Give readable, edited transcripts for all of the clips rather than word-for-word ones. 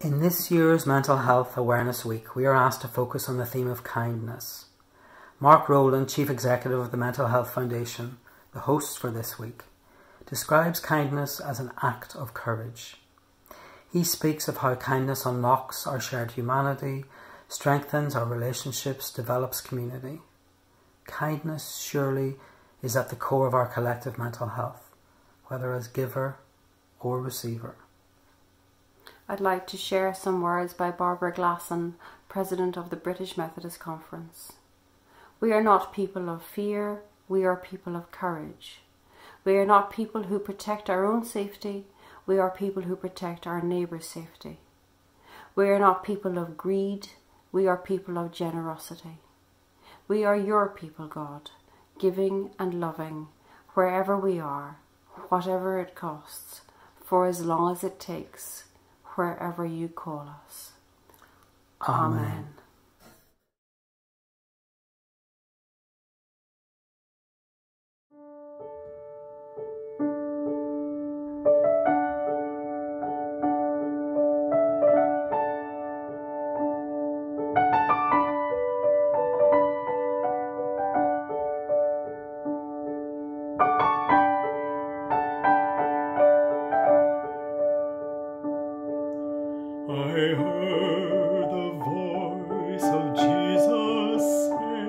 In this year's Mental Health Awareness Week, we are asked to focus on the theme of kindness. Mark Rowland, Chief Executive of the Mental Health Foundation, the host for this week, describes kindness as an act of courage. He speaks of how kindness unlocks our shared humanity, strengthens our relationships, develops community. Kindness surely is at the core of our collective mental health, whether as giver or receiver. I'd like to share some words by Barbara Glasson, President of the British Methodist Conference. We are not people of fear, we are people of courage. We are not people who protect our own safety, we are people who protect our neighbour's safety. We are not people of greed, we are people of generosity. We are your people, God, giving and loving wherever we are, whatever it costs, for as long as it takes, wherever you call us. Amen. I heard the voice of Jesus say,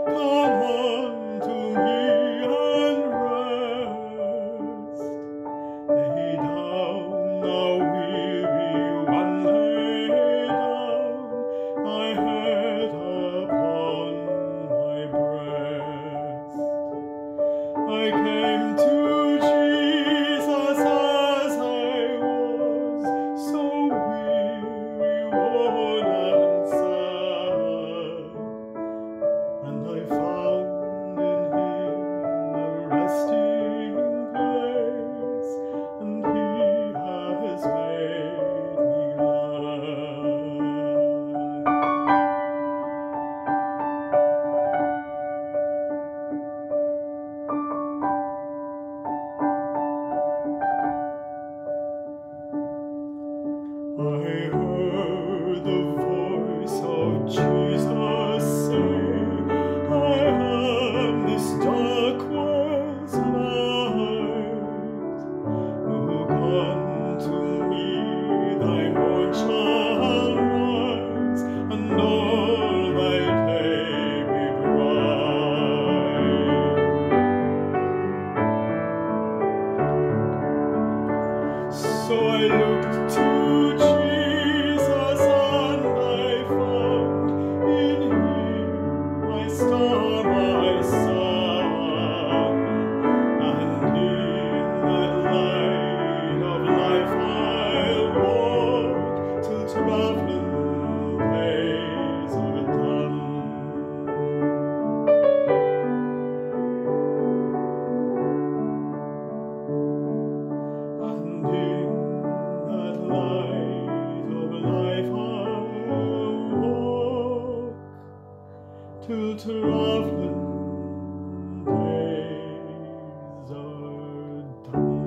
"Come unto me and rest." Lay down, thou weary one, lay down thy head upon my breast. I came to Jesus as I was, so weary, worn and sad, and I found in him a resting place, and he has made me glad. I heard the voice of Jesus say, "I am this dark world's light. Look unto me, thy morn shall rise, and all thy day be bright." So I looked to Jesus, and I found in him my star, my sun, and in that light of life I'll walk till travelling days are done. And in that light of life I'll walk till travelling days are done.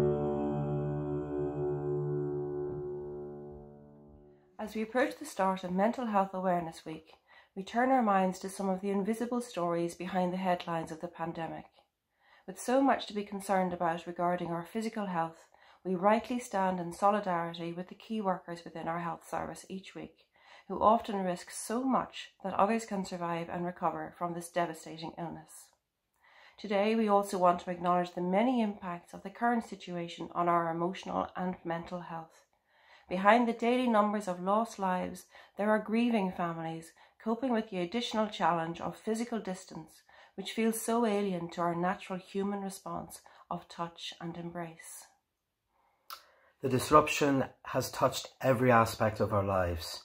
As we approach the start of Mental Health Awareness Week, we turn our minds to some of the invisible stories behind the headlines of the pandemic. With so much to be concerned about regarding our physical health, we rightly stand in solidarity with the key workers within our health service each week, who often risk so much that others can survive and recover from this devastating illness. Today, we also want to acknowledge the many impacts of the current situation on our emotional and mental health. Behind the daily numbers of lost lives, there are grieving families coping with the additional challenge of physical distance, which feels so alien to our natural human response of touch and embrace. The disruption has touched every aspect of our lives.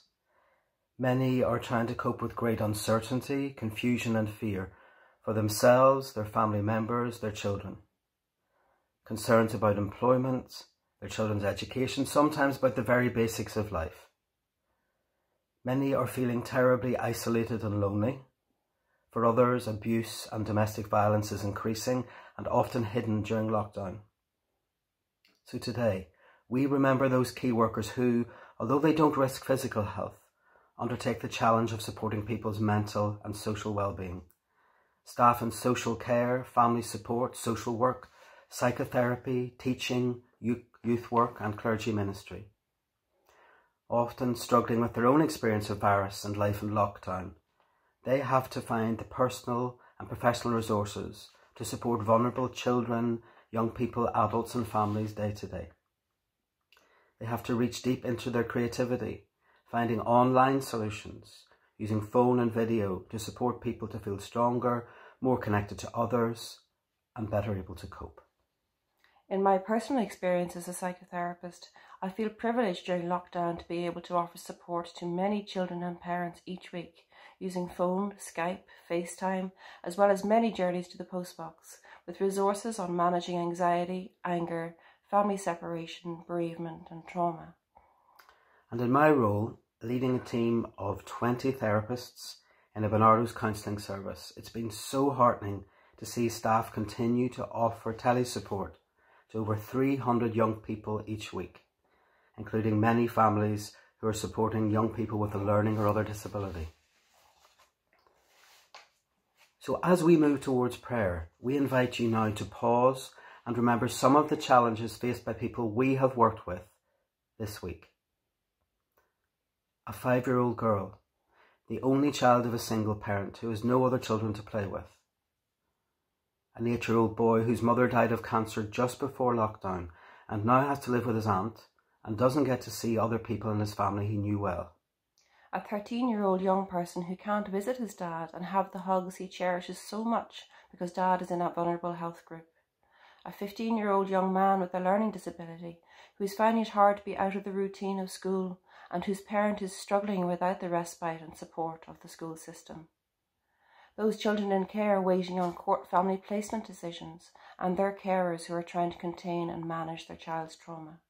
Many are trying to cope with great uncertainty, confusion and fear for themselves, their family members, their children. Concerns about employment, their children's education, sometimes about the very basics of life. Many are feeling terribly isolated and lonely. For others, abuse and domestic violence is increasing and often hidden during lockdown. So today, we remember those key workers who, although they don't risk physical health, undertake the challenge of supporting people's mental and social well-being. Staff in social care, family support, social work, psychotherapy, teaching, youth work and clergy ministry. Often struggling with their own experience of virus and life in lockdown, they have to find the personal and professional resources to support vulnerable children, young people, adults and families day to day. They have to reach deep into their creativity, finding online solutions, using phone and video to support people to feel stronger, more connected to others and better able to cope. In my personal experience as a psychotherapist, I feel privileged during lockdown to be able to offer support to many children and parents each week, using phone, Skype, FaceTime, as well as many journeys to the postbox, with resources on managing anxiety, anger, family separation, bereavement and trauma. And in my role, leading a team of 20 therapists in a Bernardo's counselling service, it's been so heartening to see staff continue to offer tele-support to over 300 young people each week, including many families who are supporting young people with a learning or other disability. So as we move towards prayer, we invite you now to pause and remember some of the challenges faced by people we have worked with this week. A 5-year-old girl, the only child of a single parent who has no other children to play with. An 8-year-old boy whose mother died of cancer just before lockdown and now has to live with his aunt and doesn't get to see other people in his family he knew well. A 13-year-old young person who can't visit his dad and have the hugs he cherishes so much because dad is in a vulnerable health group. A 15-year-old young man with a learning disability who is finding it hard to be out of the routine of school and whose parent is struggling without the respite and support of the school system. Those children in care waiting on court family placement decisions and their carers who are trying to contain and manage their child's trauma.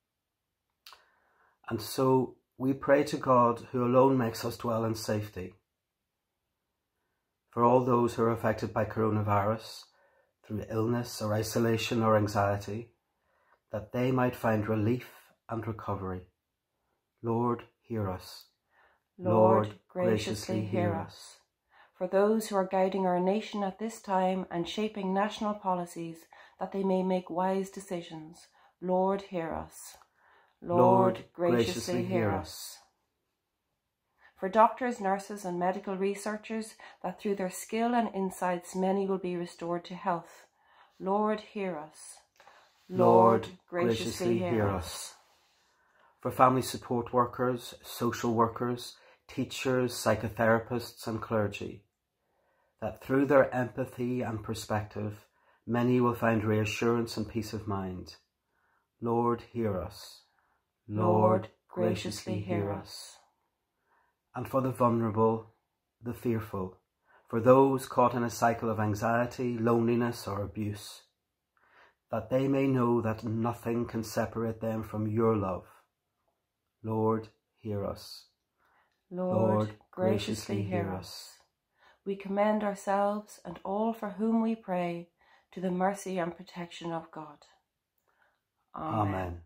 And so we pray to God, who alone makes us dwell in safety, for all those who are affected by coronavirus through illness or isolation or anxiety, that they might find relief and recovery. Lord, hear us. Lord, graciously hear us. For those who are guiding our nation at this time and shaping national policies, that they may make wise decisions, Lord, hear us. Lord, graciously hear us. For doctors, nurses and medical researchers, that through their skill and insights many will be restored to health, Lord, hear us. Lord, graciously hear us. For family support workers, social workers, teachers, psychotherapists and clergy, that through their empathy and perspective, many will find reassurance and peace of mind. Lord, hear us. Lord, graciously hear us. And for the vulnerable, the fearful, for those caught in a cycle of anxiety, loneliness or abuse, that they may know that nothing can separate them from your love. Lord, hear us. Lord, graciously hear us. We commend ourselves and all for whom we pray to the mercy and protection of God. Amen. Amen.